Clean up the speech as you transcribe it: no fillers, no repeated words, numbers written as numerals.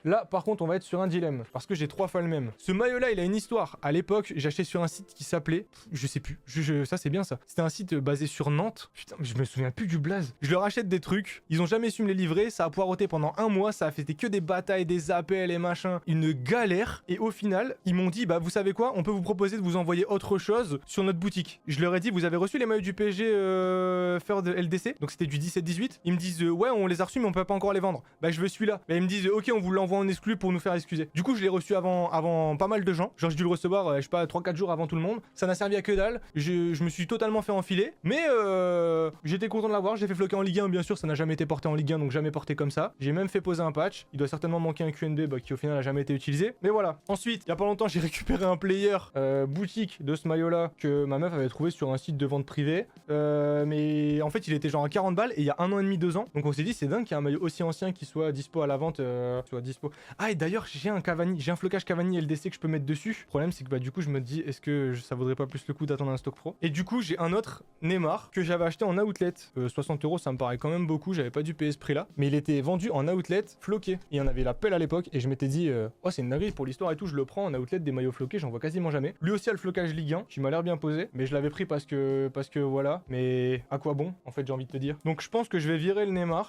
Là, par contre, on va être sur un dilemme. Parce que j'ai 3 fois le même. Ce maillot-là, il a une histoire. À l'époque, j'ai acheté sur un site qui s'appelait... Je sais plus. Ça, c'est bien ça. C'était un site basé sur Nantes. Putain, mais je me souviens plus du blaze. Je leur achète des trucs. Ils ont jamais su me les livrer. Ça a poireauté pendant un mois. Ça a fait que des batailles, des appels et machin. Une galère. Et au final, ils m'ont dit, bah, vous savez quoi? On peut vous proposer de vous envoyer autre chose sur notre boutique. Je leur ai dit, vous avez reçu les maillots du PSG faire de LDC? Donc c'était du 17-18. Ils me disent, ouais, on les a reçus, mais on peut pas encore les vendre. Bah, je veux celui-là. Bah, ils me disent, ok, on vous l'envoie en exclu pour nous faire excuser. Du coup, je l'ai reçu avant pas mal de gens. Genre, j'ai dû le recevoir, je sais pas, 3-4 jours avant tout le monde. Ça n'a servi à que dalle. Je me suis totalement fait enfiler. Mais j'étais content de l'avoir. J'ai fait floquer en Ligue 1, bien sûr. Ça n'a jamais été porté en Ligue 1, donc jamais porté comme ça. J'ai même fait poser un patch. Il doit certainement manquer un QNB bah, qui au final n'a jamais été utilisé. Mais voilà. Ensuite, il y a pas longtemps, j'ai récupéré un player boutique de ce maillot-là que ma meuf avait trouvé sur un site de vente privée. Mais en fait, il était genre à 40 balles et il y a 1 an et demi, 2 ans. Donc on s'est dit, c'est dingue qu'il y ait un maillot aussi ancien qui soit dispo à la vente. Soit dispo. Ah, et d'ailleurs, j'ai un Cavani, j'ai un flocage Cavani LDC que je peux mettre dessus. Le problème, c'est que bah, du coup, je me dis, est-ce que ça vaudrait pas plus le coup d'attendre un stock pro? Et du coup, j'ai un autre Neymar que j'avais acheté en outlet. 60 €, ça me paraît quand même beaucoup. J'avais pas dû payer ce prix-là. Mais il était vendu en outlet floqué. Et il y en avait la pelle à l'époque. Et je m'étais dit, oh, c'est une dinguerie pour l'histoire et tout. Je le prends en outlet des maillots floqués. J'en vois quasiment jamais. Lui aussi a le flocage Ligue 1 qui m'a l'air bien posé. Mais je l'avais pris parce que voilà. Mais à quoi bon, en fait, j'ai envie de te dire. Donc je pense que je vais virer le Neymar